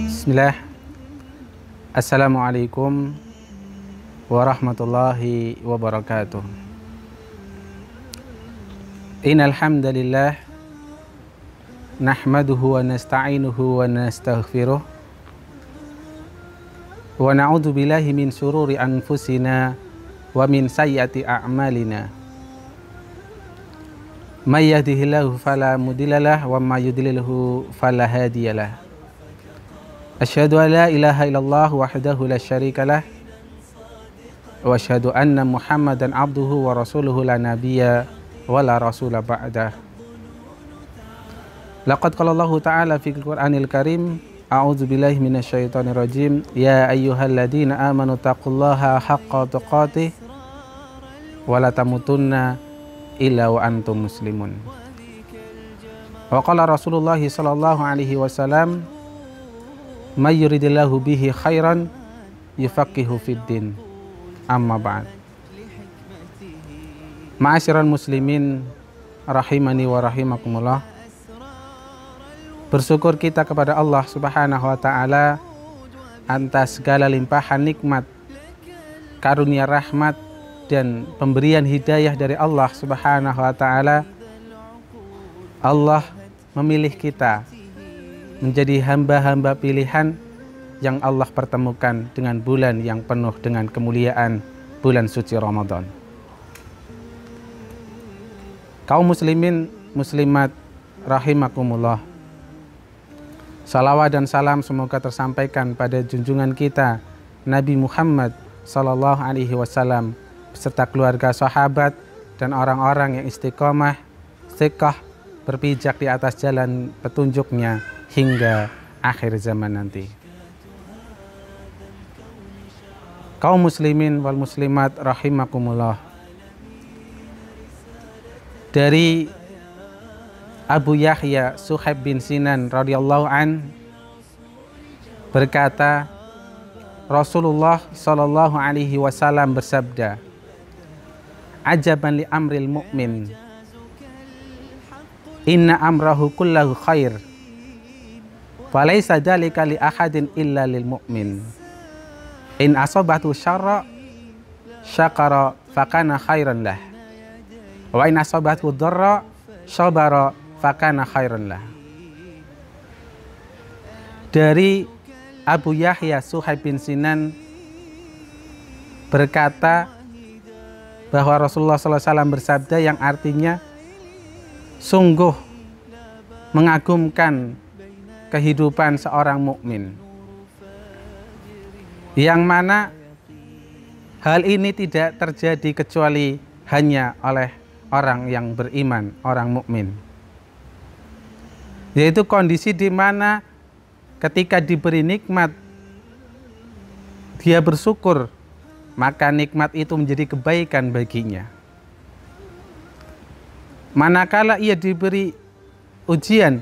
Bismillah. Assalamualaikum warahmatullahi wabarakatuh. Innal hamdalillah nahmaduhu wa nasta'inuhu wa nastaghfiruh wa na'udzu billahi min syururi anfusina wa min sayyiati a'malina. May yahdihillahu fala mudhillalah wa may yudlilhu fala hadiyalah. Asyhadu an la ilaha illallah wahdahu la syarikalah wa asyhadu anna Muhammadan abduhu wa rasuluhu la nabiyya wa la rasula ba'dah. Laqad qala Allah ta'ala fi Qur'anil Karim, a'udzu billahi minasyaitonir rajim, ya ayyuhalladzina amanu taqullaha haqqa tuqatih wa la tamutunna illa wa antum muslimun. Wa qala Rasulullah sallallahu alaihi wasallam, may yuridillahu bihi khairan yufaqihu fid din. Amma ba'd. Ma'asyiral muslimin rahimani wa rahimakumullah. Bersyukur kita kepada Allah Subhanahu wa taala atas segala limpahan nikmat, karunia rahmat dan pemberian hidayah dari Allah Subhanahu wa taala. Allah memilih kita menjadi hamba-hamba pilihan yang Allah pertemukan dengan bulan yang penuh dengan kemuliaan, bulan suci Ramadan. Kaum muslimin muslimat rahimakumullah, salawat dan salam semoga tersampaikan pada junjungan kita Nabi Muhammad sallallahu alaihi wasallam beserta keluarga, sahabat dan orang-orang yang istiqomah, thiqah, berpijak di atas jalan petunjuknya hingga akhir zaman nanti. Kaum muslimin wal muslimat rahimakumullah, dari Abu Yahya Suhaib bin Sinan radhiyallahu an berkata, Rasulullah sallallahu alaihi wasallam bersabda, ajaban li amril mu'min, inna amrahu kullahu khair, falaysa dzalika li ahadin illa lil mu'min. In asabatu syarra syakara fakana khairan lah, wa in asabatu dharra sabara fakana khairan lah. Dari Abu Yahya Suhaib bin Sinan berkata bahwa Rasulullah SAW bersabda yang artinya, sungguh mengagumkan kehidupan seorang mukmin, yang mana hal ini tidak terjadi kecuali hanya oleh orang yang beriman, orang mukmin. Yaitu kondisi di mana ketika diberi nikmat dia bersyukur, maka nikmat itu menjadi kebaikan baginya. Manakala ia diberi ujian,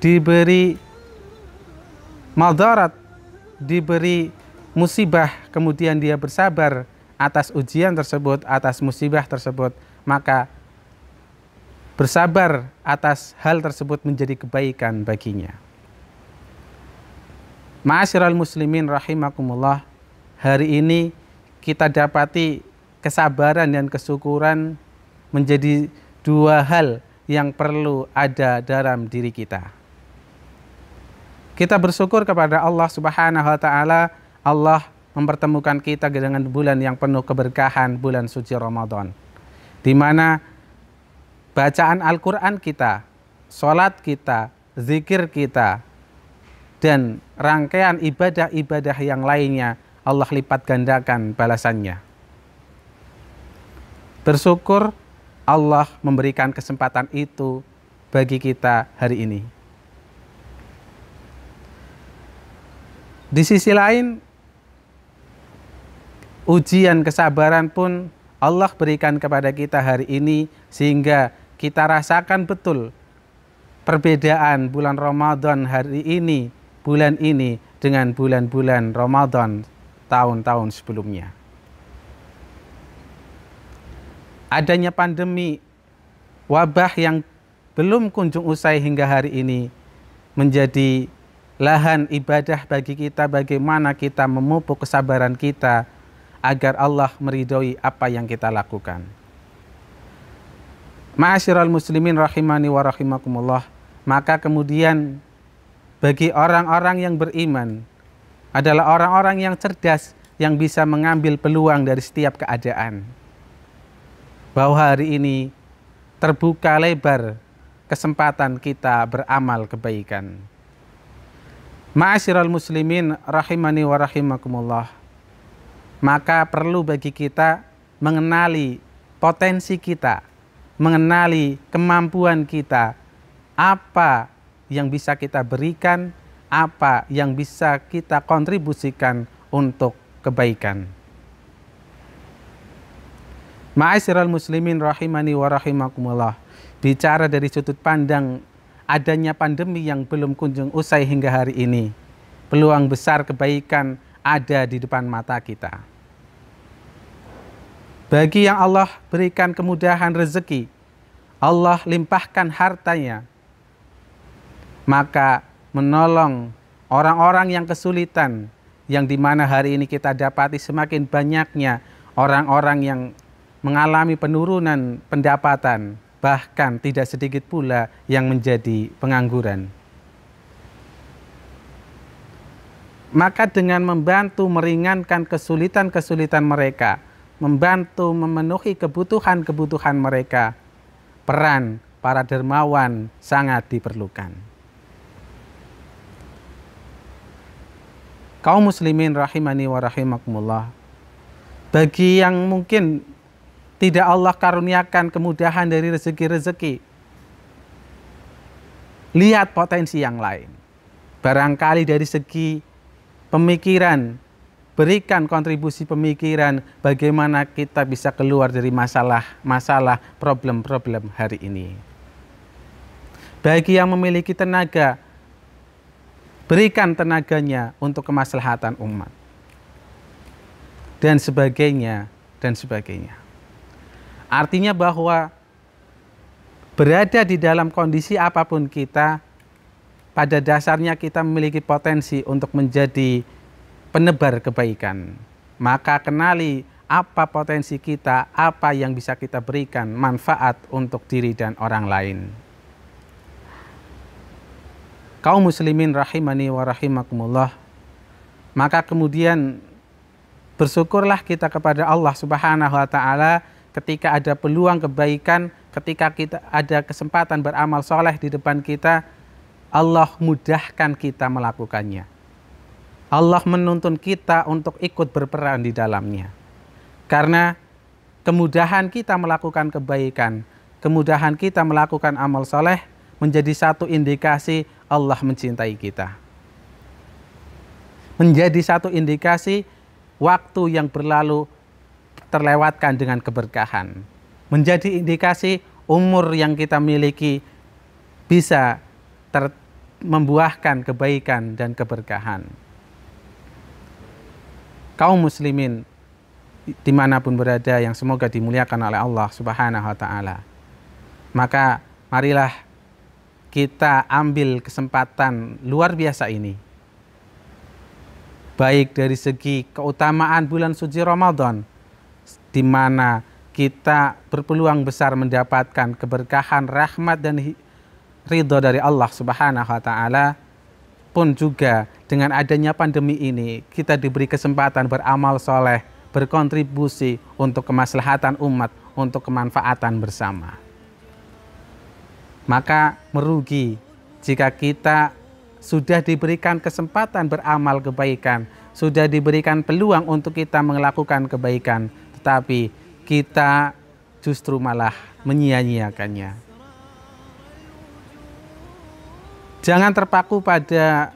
diberi madarat, diberi musibah, kemudian dia bersabar atas ujian tersebut, atas musibah tersebut, maka bersabar atas hal tersebut menjadi kebaikan baginya. Ma'asyiral muslimin rahimakumullah, hari ini kita dapati kesabaran dan kesyukuran menjadi dua hal yang perlu ada dalam diri kita. Kita bersyukur kepada Allah Subhanahu wa taala, Allah mempertemukan kita dengan bulan yang penuh keberkahan, bulan suci Ramadan, di mana bacaan Al-Quran kita, sholat kita, zikir kita, dan rangkaian ibadah-ibadah yang lainnya Allah lipat gandakan balasannya. Bersyukur Allah memberikan kesempatan itu bagi kita hari ini. Di sisi lain, ujian kesabaran pun Allah berikan kepada kita hari ini, sehingga kita rasakan betul perbedaan bulan Ramadan hari ini, bulan ini dengan bulan-bulan Ramadan tahun-tahun sebelumnya. Adanya pandemi wabah yang belum kunjung usai hingga hari ini menjadi lahan ibadah bagi kita, bagaimana kita memupuk kesabaran kita agar Allah meridhoi apa yang kita lakukan. Ma'asyiral muslimin rahimani wa rahimakumullah, maka kemudian bagi orang-orang yang beriman adalah orang-orang yang cerdas, yang bisa mengambil peluang dari setiap keadaan. Bahwa hari ini terbuka lebar kesempatan kita beramal kebaikan. Ma'asyiral muslimin rahimani wa rahimakumullah, maka perlu bagi kita mengenali potensi kita, mengenali kemampuan kita, apa yang bisa kita berikan, apa yang bisa kita kontribusikan untuk kebaikan. Ma'asyiral muslimin rahimani wa rahimakumullah, bicara dari sudut pandang adanya pandemi yang belum kunjung usai hingga hari ini, peluang besar kebaikan ada di depan mata kita. Bagi yang Allah berikan kemudahan rezeki, Allah limpahkan hartanya, maka menolong orang-orang yang kesulitan, yang dimana hari ini kita dapati semakin banyaknya orang-orang yang mengalami penurunan pendapatan, bahkan tidak sedikit pula yang menjadi pengangguran. Maka dengan membantu meringankan kesulitan-kesulitan mereka, membantu memenuhi kebutuhan-kebutuhan mereka, peran para dermawan sangat diperlukan. Kaum muslimin rahimani wa rahimakumullah, bagi yang mungkin tidak Allah karuniakan kemudahan dari rezeki-rezeki, lihat potensi yang lain. Barangkali dari segi pemikiran, berikan kontribusi pemikiran bagaimana kita bisa keluar dari masalah-masalah, problem-problem hari ini. Bagi yang memiliki tenaga, berikan tenaganya untuk kemaslahatan umat. Dan sebagainya, dan sebagainya. Artinya bahwa berada di dalam kondisi apapun kita, pada dasarnya kita memiliki potensi untuk menjadi penebar kebaikan. Maka kenali apa potensi kita, apa yang bisa kita berikan manfaat untuk diri dan orang lain. Kaum muslimin rahimani wa rahimakumullah, maka kemudian bersyukurlah kita kepada Allah Subhanahu wa taala ketika ada peluang kebaikan, ketika kita ada kesempatan beramal soleh di depan kita, Allah mudahkan kita melakukannya. Allah menuntun kita untuk ikut berperan di dalamnya. Karena kemudahan kita melakukan kebaikan, kemudahan kita melakukan amal soleh menjadi satu indikasi Allah mencintai kita. Menjadi satu indikasi waktu yang berlalu terlewatkan dengan keberkahan. Menjadi indikasi umur yang kita miliki bisa membuahkan kebaikan dan keberkahan. Kaum muslimin dimanapun berada yang semoga dimuliakan oleh Allah Subhanahu wa ta'ala, maka marilah kita ambil kesempatan luar biasa ini, baik dari segi keutamaan bulan suci Ramadan, di mana kita berpeluang besar mendapatkan keberkahan, rahmat dan ridho dari Allah Subhanahu wa ta'ala, pun juga dengan adanya pandemi ini kita diberi kesempatan beramal soleh, berkontribusi untuk kemaslahatan umat, untuk kemanfaatan bersama. Maka merugi jika kita sudah diberikan kesempatan beramal kebaikan, sudah diberikan peluang untuk kita melakukan kebaikan, tetapi kita justru malah menyia-nyiakannya. Jangan terpaku pada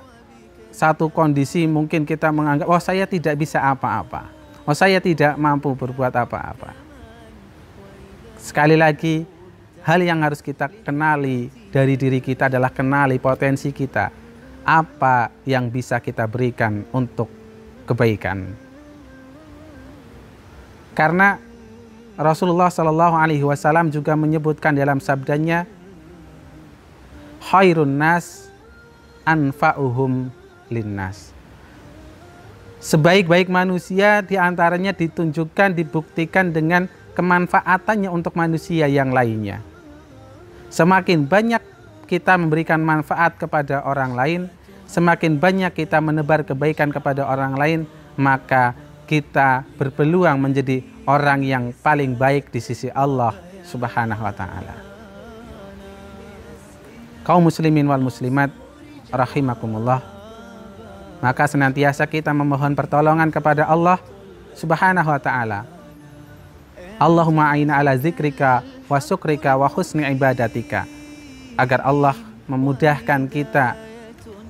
satu kondisi, mungkin kita menganggap, oh saya tidak bisa apa-apa, oh saya tidak mampu berbuat apa-apa. Sekali lagi, hal yang harus kita kenali dari diri kita adalah kenali potensi kita, apa yang bisa kita berikan untuk kebaikan. Karena Rasulullah Shallallahu Alaihi Wasallam juga menyebutkan dalam sabdanya, khairun nas anfa'uhum linnas. Sebaik-baik manusia diantaranya ditunjukkan, dibuktikan dengan kemanfaatannya untuk manusia yang lainnya. Semakin banyak kita memberikan manfaat kepada orang lain, semakin banyak kita menebar kebaikan kepada orang lain, maka kita berpeluang menjadi orang yang paling baik di sisi Allah Subhanahu wa Ta'ala. Kaum muslimin wal muslimat rahimakumullah, maka senantiasa kita memohon pertolongan kepada Allah Subhanahu wa Ta'ala. Allahumma a'inna ala zikrika wa syukrika wa husni ibadatika, agar Allah memudahkan kita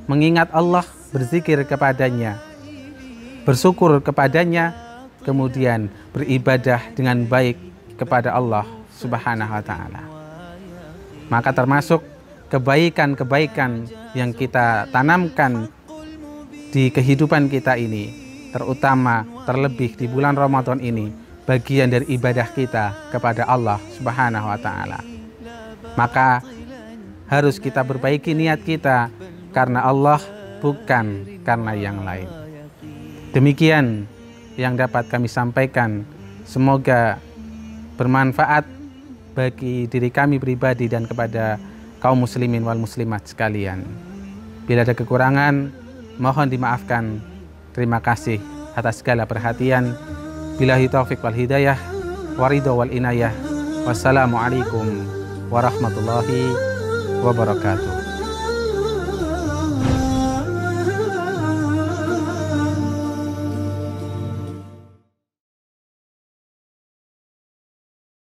mengingat Allah, berzikir kepadanya, bersyukur kepadanya, kemudian beribadah dengan baik kepada Allah Subhanahu wa Ta'ala. Maka termasuk kebaikan-kebaikan yang kita tanamkan di kehidupan kita ini, terutama terlebih di bulan Ramadan ini, bagian dari ibadah kita kepada Allah Subhanahu wa Ta'ala. Maka harus kita perbaiki niat kita karena Allah, bukan karena yang lain. Demikian yang dapat kami sampaikan. Semoga bermanfaat bagi diri kami pribadi dan kepada kaum muslimin wal muslimat sekalian. Bila ada kekurangan, mohon dimaafkan. Terima kasih atas segala perhatian. Billahi taufiq wal hidayah, waridho wal inayah. Wassalamualaikum warahmatullahi wabarakatuh.